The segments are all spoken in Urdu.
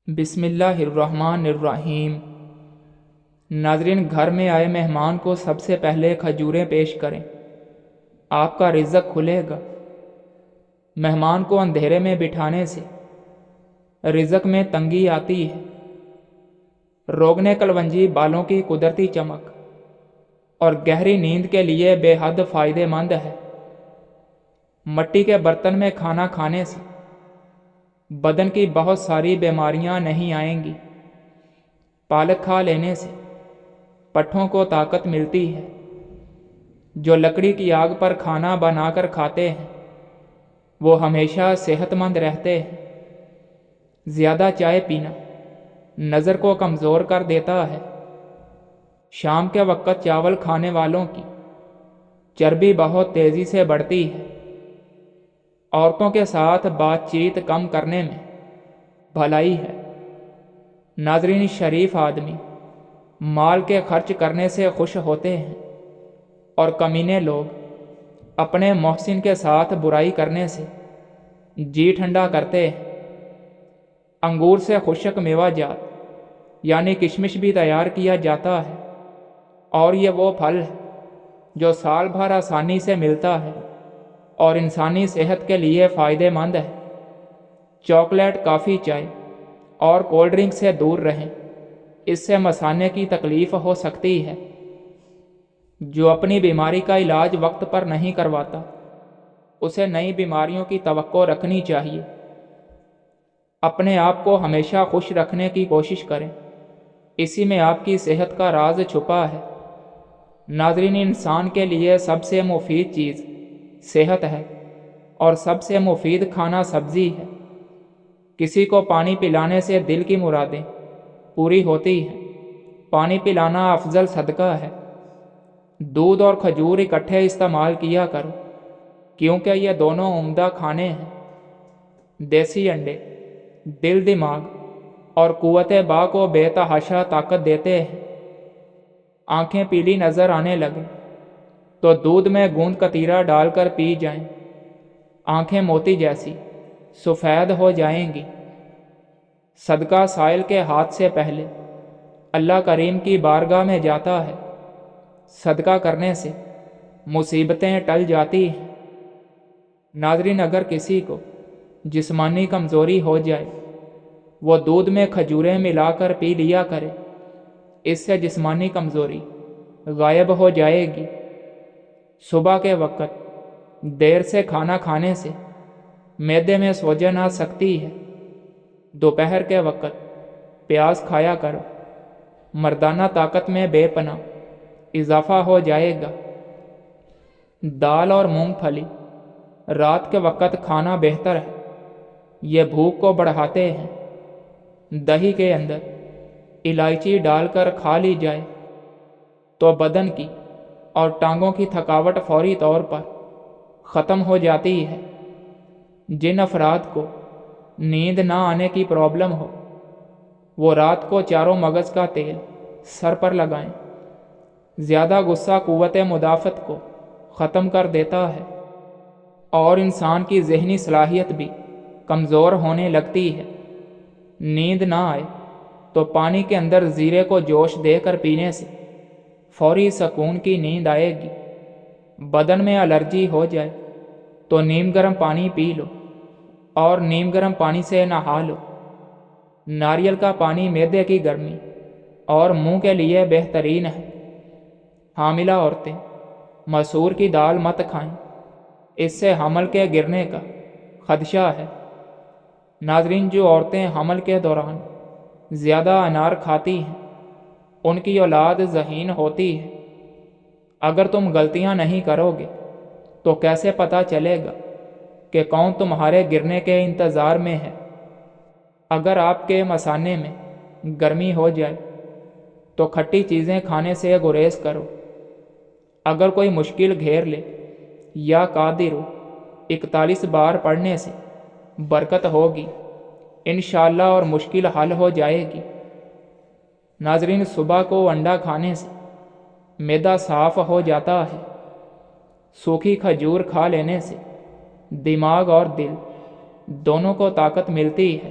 بسم اللہ الرحمن الرحیم۔ ناظرین، گھر میں آئے مہمان کو سب سے پہلے کھجوریں پیش کریں، آپ کا رزق کھلے گا۔ مہمان کو اندھیرے میں بٹھانے سے رزق میں تنگی آتی ہے۔ روغن کلونجی بالوں کی قدرتی چمک اور گہری نیند کے لیے بے حد فائدہ مند ہے۔ مٹی کے برتن میں کھانا کھانے سے بدن کی بہت ساری بیماریاں نہیں آئیں گی۔ پالک کھا لینے سے پٹھوں کو طاقت ملتی ہے۔ جو لکڑی کی آگ پر کھانا بنا کر کھاتے ہیں وہ ہمیشہ صحت مند رہتے ہیں۔ زیادہ چائے پینا نظر کو کمزور کر دیتا ہے۔ شام کے وقت چاول کھانے والوں کی چربی بہت تیزی سے بڑھتی ہے۔ عورتوں کے ساتھ بات چیت کم کرنے میں بھلائی ہے۔ ناظرین، شریف آدمی مال کے خرچ کرنے سے خوش ہوتے ہیں اور کمینے لوگ اپنے محسن کے ساتھ برائی کرنے سے جی ٹھنڈا کرتے ہیں۔ انگور سے خشک میوہ جات یعنی کشمش بھی تیار کیا جاتا ہے، اور یہ وہ پھل ہے جو سال بھر آسانی سے ملتا ہے اور انسانی صحت کے لیے فائدہ مند ہے۔ چاکلیٹ، کافی، چائے اور کولڈ ڈرنک سے دور رہیں، اس سے مثانے کی تکلیف ہو سکتی ہے۔ جو اپنی بیماری کا علاج وقت پر نہیں کرواتا اسے نئی بیماریوں کی توقع رکھنی چاہیے۔ اپنے آپ کو ہمیشہ خوش رکھنے کی کوشش کریں، اسی میں آپ کی صحت کا راز چھپا ہے۔ ناظرین، انسان کے لیے سب سے مفید چیز صحت ہے اور سب سے مفید کھانا سبزی ہے۔ کسی کو پانی پلانے سے دل کی مرادیں پوری ہوتی ہیں۔ پانی پلانا افضل صدقہ ہے۔ دودھ اور کھجور اکٹھے استعمال کیا کرو، کیونکہ یہ دونوں عمدہ کھانے ہیں۔ دیسی انڈے دل، دماغ اور قوت باں کو بے تحاشا طاقت دیتے ہیں۔ آنکھیں پیلی نظر آنے لگیں تو دودھ میں گوند کتیرا ڈال کر پی جائیں، آنکھیں موتی جیسی سفید ہو جائیں گی۔ صدقہ سائل کے ہاتھ سے پہلے اللہ کریم کی بارگاہ میں جاتا ہے۔ صدقہ کرنے سے مصیبتیں ٹل جاتی ہیں۔ ناظرین، اگر کسی کو جسمانی کمزوری ہو جائے وہ دودھ میں کھجوریں ملا کر پی لیا کرے، اس سے جسمانی کمزوری غائب ہو جائے گی۔ صبح کے وقت دیر سے کھانا کھانے سے معدے میں سوجن آ سکتی ہے۔ دوپہر کے وقت پیاز کھایا کرو، مردانہ طاقت میں بے پناہ اضافہ ہو جائے گا۔ دال اور مونگ پھلی رات کے وقت کھانا بہتر ہے، یہ بھوک کو بڑھاتے ہیں۔ دہی کے اندر الائچی ڈال کر کھا لی جائے تو بدن کی اور ٹانگوں کی تھکاوٹ فوری طور پر ختم ہو جاتی ہے۔ جن افراد کو نیند نہ آنے کی پرابلم ہو وہ رات کو چاروں مغز کا تیل سر پر لگائیں۔ زیادہ غصہ قوت مدافعت کو ختم کر دیتا ہے اور انسان کی ذہنی صلاحیت بھی کمزور ہونے لگتی ہے۔ نیند نہ آئے تو پانی کے اندر زیرے کو جوش دے کر پینے سے فوری سکون کی نیند آئے گی۔ بدن میں الرجی ہو جائے تو نیم گرم پانی پی لو اور نیم گرم پانی سے نہا لو۔ ناریل کا پانی معدے کی گرمی اور منہ کے لیے بہترین ہے۔ حاملہ عورتیں مسور کی دال مت کھائیں، اس سے حمل کے گرنے کا خدشہ ہے۔ ناظرین، جو عورتیں حمل کے دوران زیادہ انار کھاتی ہیں ان کی اولاد ذہین ہوتی ہے۔ اگر تم غلطیاں نہیں کرو گے تو کیسے پتہ چلے گا کہ کون تمہارے گرنے کے انتظار میں ہے؟ اگر آپ کے مثانے میں گرمی ہو جائے تو کھٹی چیزیں کھانے سے گریز کرو۔ اگر کوئی مشکل گھیر لے یا قادر 41 بار پڑھنے سے برکت ہوگی انشاءاللہ اور مشکل حل ہو جائے گی۔ ناظرین، صبح کو انڈا کھانے سے معدہ صاف ہو جاتا ہے۔ سوکھی کھجور کھا لینے سے دماغ اور دل دونوں کو طاقت ملتی ہے۔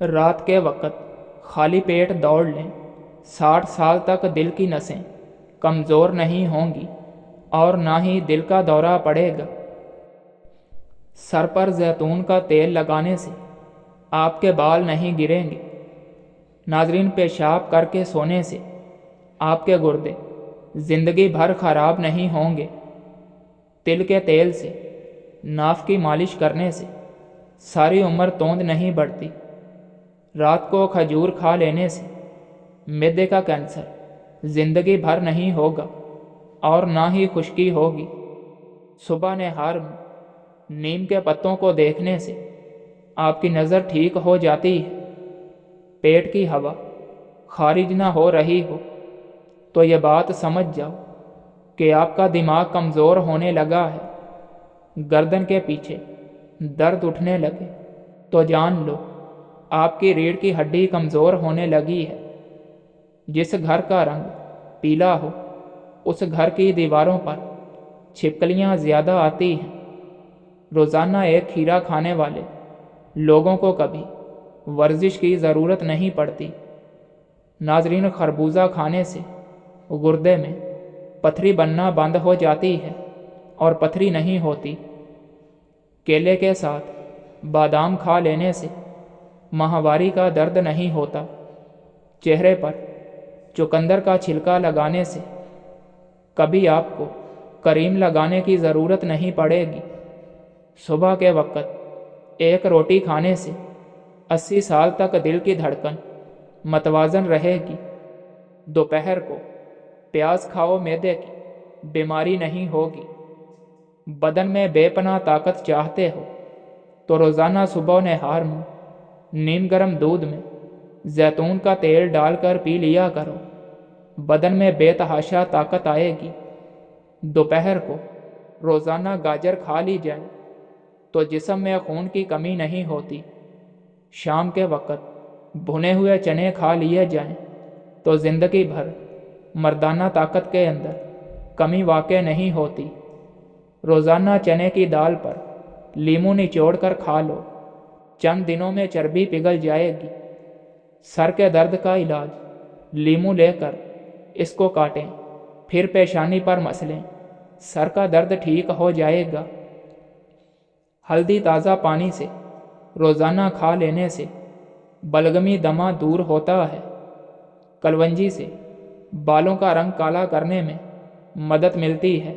رات کے وقت خالی پیٹ دوڑ لیں، 60 سال تک دل کی نسیں کمزور نہیں ہوں گی اور نہ ہی دل کا دورہ پڑے گا۔ سر پر زیتون کا تیل لگانے سے آپ کے بال نہیں گریں گے۔ ناظرین، پیشاب کر کے سونے سے آپ کے گردے زندگی بھر خراب نہیں ہوں گے۔ تل کے تیل سے ناف کی مالش کرنے سے ساری عمر توند نہیں بڑھتی۔ رات کو کھجور کھا لینے سے معدے کا کینسر زندگی بھر نہیں ہوگا اور نہ ہی خشکی ہوگی۔ صبح نہار میں نیم کے پتوں کو دیکھنے سے آپ کی نظر ٹھیک ہو جاتی ہے۔ پیٹ کی ہوا خارج نہ ہو رہی ہو تو یہ بات سمجھ جاؤ کہ آپ کا دماغ کمزور ہونے لگا ہے۔ گردن کے پیچھے درد اٹھنے لگے تو جان لو آپ کی ریڑھ کی ہڈی کمزور ہونے لگی ہے۔ جس گھر کا رنگ پیلا ہو اس گھر کی دیواروں پر چھپکلیاں زیادہ آتی ہیں۔ روزانہ ایک کھیرا کھانے والے لوگوں کو کبھی ورزش کی ضرورت نہیں پڑتی۔ ناظرین، خربوزہ کھانے سے گردے میں پتھری بننا بند ہو جاتی ہے اور پتھری نہیں ہوتی۔ کیلے کے ساتھ بادام کھا لینے سے ماہواری کا درد نہیں ہوتا۔ چہرے پر چقندر کا چھلکا لگانے سے کبھی آپ کو کریم لگانے کی ضرورت نہیں پڑے گی۔ صبح کے وقت ایک روٹی کھانے سے 80 سال تک دل کی دھڑکن متوازن رہے گی۔ دوپہر کو پیاز کھاؤ، معدے کی بیماری نہیں ہوگی۔ بدن میں بے پناہ طاقت چاہتے ہو تو روزانہ صبح و نہار میں نیم گرم دودھ میں زیتون کا تیل ڈال کر پی لیا کرو۔ بدن میں بے تحاشا طاقت آئے گی۔ دوپہر کو روزانہ گاجر کھا لی جائے تو جسم میں خون کی کمی نہیں ہوتی۔ شام کے وقت بھنے ہوئے چنے کھا لیے جائیں تو زندگی بھر مردانہ طاقت کے اندر کمی واقع نہیں ہوتی۔ روزانہ چنے کی دال پر لیموں نچوڑ کر کھا لو، چند دنوں میں چربی پگھل جائے گی۔ سر کے درد کا علاج لیموں لے کر اس کو کاٹیں، پھر پیشانی پر مسلیں، سر کا درد ٹھیک ہو جائے گا۔ ہلدی تازہ پانی سے روزانہ کھا لینے سے بلغمی دمہ دور ہوتا ہے۔ کلونجی سے بالوں کا رنگ کالا کرنے میں مدد ملتی ہے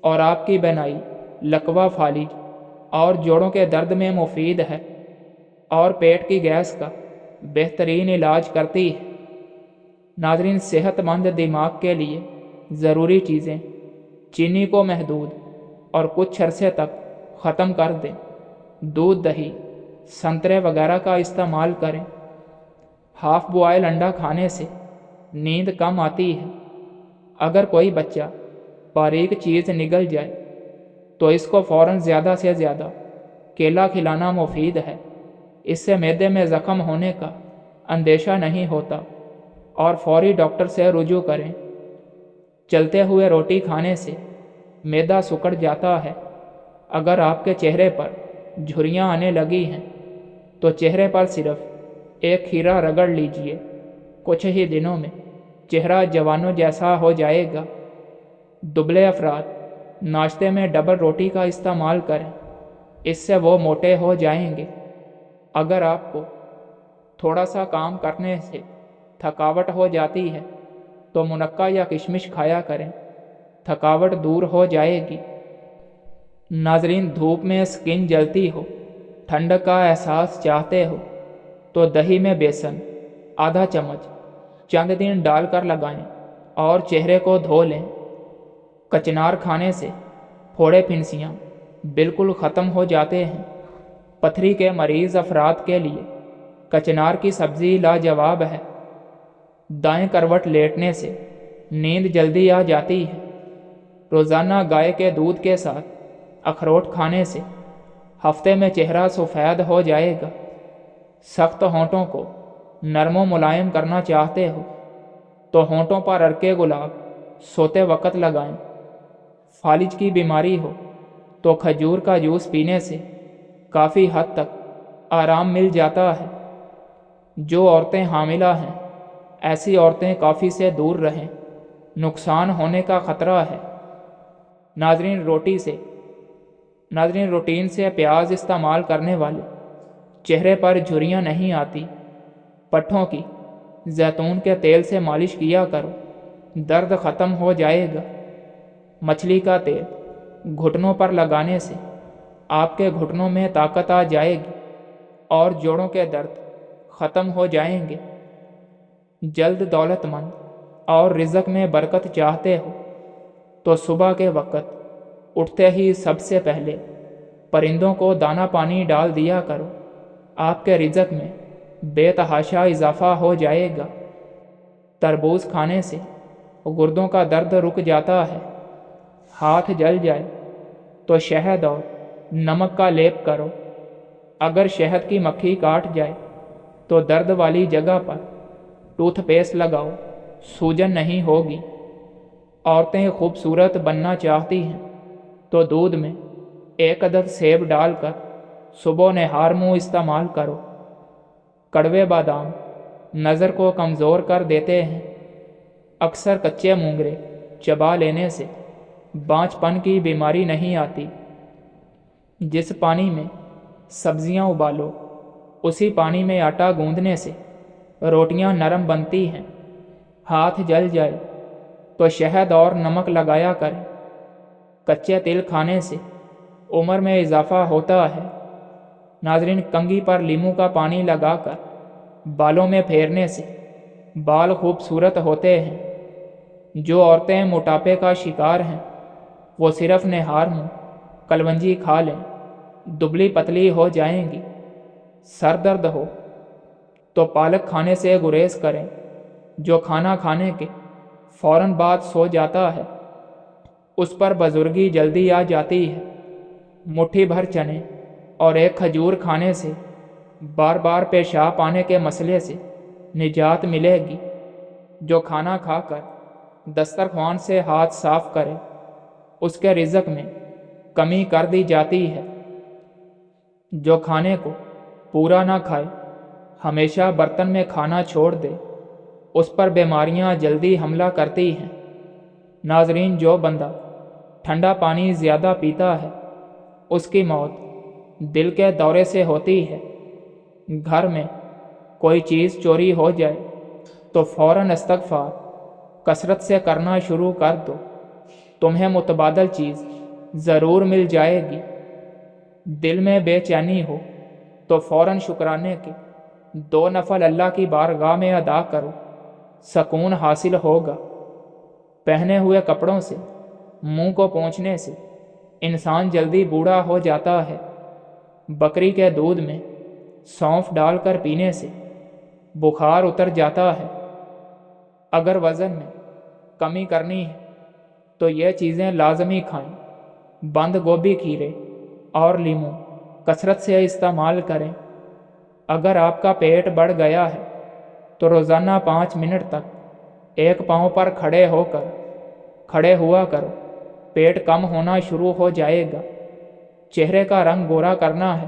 اور آپ کی بینائی، لکوہ، فالج اور جوڑوں کے درد میں مفید ہے اور پیٹ کی گیس کا بہترین علاج کرتی ہے۔ ناظرین، صحت مند دماغ کے لیے ضروری چیزیں چینی کو محدود اور کچھ عرصے تک ختم کر دیں۔ دودھ، دہی، سنترے وغیرہ کا استعمال کریں۔ ہاف بوائل انڈا کھانے سے نیند کم آتی ہے۔ اگر کوئی بچہ باریک چیز نگل جائے تو اس کو فوراً زیادہ سے زیادہ کیلا کھلانا مفید ہے۔ اس سے معدے میں زخم ہونے کا اندیشہ نہیں ہوتا اور فوری ڈاکٹر سے رجوع کریں۔ چلتے ہوئے روٹی کھانے سے معدہ سکڑ جاتا ہے۔ اگر آپ کے چہرے پر جھریاں آنے لگی ہیں تو چہرے پر صرف ایک کھیرا رگڑ لیجئے، کچھ ہی دنوں میں چہرہ جوانوں جیسا ہو جائے گا۔ دبلے افراد ناشتے میں ڈبل روٹی کا استعمال کریں، اس سے وہ موٹے ہو جائیں گے۔ اگر آپ کو تھوڑا سا کام کرنے سے تھکاوٹ ہو جاتی ہے تو منقع یا کشمش کھایا کریں، تھکاوٹ دور ہو جائے گی۔ ناظرین، دھوپ میں سکن جلتی ہو، ٹھنڈک کا احساس چاہتے ہو تو دہی میں بیسن آدھا چمچ چند دن ڈال کر لگائیں اور چہرے کو دھو لیں۔ کچنار کھانے سے پھوڑے پھنسیاں بالکل ختم ہو جاتے ہیں۔ پتھری کے مریض افراد کے لیے کچنار کی سبزی لاجواب ہے۔ دائیں کروٹ لیٹنے سے نیند جلدی آ جاتی ہے۔ روزانہ گائے کے دودھ کے ساتھ اخروٹ کھانے سے ہفتے میں چہرہ سفید ہو جائے گا۔ سخت ہونٹوں کو نرم و ملائم کرنا چاہتے ہو تو ہونٹوں پر ارکے گلاب سوتے وقت لگائیں۔ فالج کی بیماری ہو تو کھجور کا جوس پینے سے کافی حد تک آرام مل جاتا ہے۔ جو عورتیں حاملہ ہیں ایسی عورتیں کافی سے دور رہیں، نقصان ہونے کا خطرہ ہے۔ ناظرین روٹین سے پیاز استعمال کرنے والے چہرے پر جھریاں نہیں آتی۔ پٹھوں کی زیتون کے تیل سے مالش کیا کرو، درد ختم ہو جائے گا۔ مچھلی کا تیل گھٹنوں پر لگانے سے آپ کے گھٹنوں میں طاقت آ جائے گی اور جوڑوں کے درد ختم ہو جائیں گے۔ جلد دولت مند اور رزق میں برکت چاہتے ہو تو صبح کے وقت اٹھتے ہی سب سے پہلے پرندوں کو دانہ پانی ڈال دیا کرو، آپ کے رزق میں بے تحاشا اضافہ ہو جائے گا۔ تربوز کھانے سے گردوں کا درد رک جاتا ہے۔ ہاتھ جل جائے تو شہد اور نمک کا لیپ کرو، اگر شہد کی مکھی کاٹ جائے تو درد والی جگہ پر ٹوتھ پیسٹ لگاؤ، سوجن نہیں ہوگی۔ عورتیں خوبصورت بننا چاہتی ہیں تو دودھ میں 1 عدد سیب ڈال کر صبح نہار منہ استعمال کرو۔ کڑوے بادام نظر کو کمزور کر دیتے ہیں۔ اکثر کچے مونگرے چبا لینے سے بانجھ پن کی بیماری نہیں آتی۔ جس پانی میں سبزیاں ابالو اسی پانی میں آٹا گوندنے سے روٹیاں نرم بنتی ہیں۔ ہاتھ جل جائے تو شہد اور نمک لگایا کریں۔ کچے تل کھانے سے عمر میں اضافہ ہوتا ہے۔ ناظرین، کنگھی پر لیموں کا پانی لگا کر بالوں میں پھیرنے سے بال خوبصورت ہوتے ہیں۔ جو عورتیں موٹاپے کا شکار ہیں وہ صرف نہار منہ کلونجی کھا لیں، دبلی پتلی ہو جائیں گی۔ سر درد ہو تو پالک کھانے سے گریز کریں۔ جو کھانا کھانے کے فوراً بعد سو جاتا ہے اس پر بزرگی جلدی آ جاتی ہے۔ مٹھی بھر چنے اور 1 کھجور کھانے سے بار بار پیشاب آنے کے مسئلے سے نجات ملے گی۔ جو کھانا کھا کر دسترخوان سے ہاتھ صاف کرے اس کے رزق میں کمی کر دی جاتی ہے۔ جو کھانے کو پورا نہ کھائے، ہمیشہ برتن میں کھانا چھوڑ دے، اس پر بیماریاں جلدی حملہ کرتی ہیں۔ ناظرین، جو بندہ ٹھنڈا پانی زیادہ پیتا ہے اس کی موت دل کے دورے سے ہوتی ہے۔ گھر میں کوئی چیز چوری ہو جائے تو فوراً استغفار کثرت سے کرنا شروع کر دو، تمہیں متبادل چیز ضرور مل جائے گی۔ دل میں بے چینی ہو تو فوراً شکرانے کے 2 نفل اللہ کی بارگاہ میں ادا کرو، سکون حاصل ہوگا۔ پہنے ہوئے کپڑوں سے منہ کو پونچھنے سے انسان جلدی بوڑھا ہو جاتا ہے۔ بکری کے دودھ میں سونف ڈال کر پینے سے بخار اتر جاتا ہے۔ اگر وزن میں کمی کرنی ہے تو یہ چیزیں لازمی کھائیں۔ بند گوبھی، کھیرے اور لیموں کثرت سے استعمال کریں۔ اگر آپ کا پیٹ بڑھ گیا ہے تو روزانہ 5 منٹ تک 1 پاؤں پر کھڑے ہوا کرو، پیٹ کم ہونا شروع ہو جائے گا۔ چہرے کا رنگ گورا کرنا ہے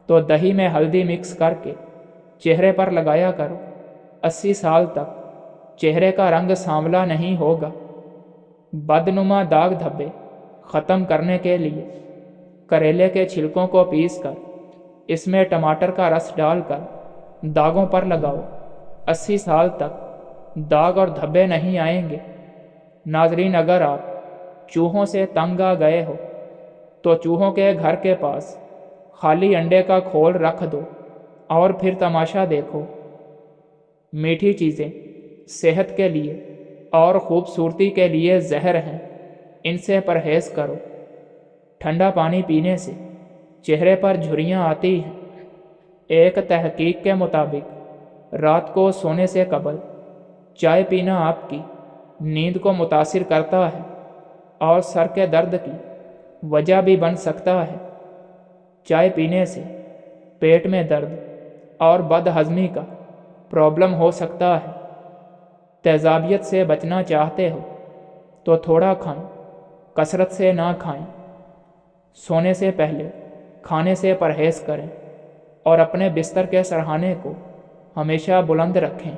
تو دہی میں ہلدی مکس کر کے چہرے پر لگایا کرو، 80 سال تک چہرے کا رنگ سانولا نہیں ہوگا۔ بدنما داغ دھبے ختم کرنے کے لیے کریلے کے چھلکوں کو پیس کر اس میں ٹماٹر کا رس ڈال کر داغوں پر لگاؤ، 80 سال تک داغ اور دھبے نہیں آئیں گے۔ ناظرین، اگر آپ چوہوں سے تنگ آ گئے ہو تو چوہوں کے گھر کے پاس خالی انڈے کا کھول رکھ دو اور پھر تماشا دیکھو۔ میٹھی چیزیں صحت کے لیے اور خوبصورتی کے لیے زہر ہیں، ان سے پرہیز کرو۔ ٹھنڈا پانی پینے سے چہرے پر جھریاں آتی ہیں۔ ایک تحقیق کے مطابق رات کو سونے سے قبل چائے پینا آپ کی نیند کو متاثر کرتا ہے اور سر کے درد کی وجہ بھی بن سکتا ہے۔ چائے پینے سے پیٹ میں درد اور بد ہضمی کا پرابلم ہو سکتا ہے۔ تیزابیت سے بچنا چاہتے ہو تو تھوڑا کھائیں، کثرت سے نہ کھائیں۔ سونے سے پہلے کھانے سے پرہیز کریں اور اپنے بستر کے سرہانے کو ہمیشہ بلند رکھیں۔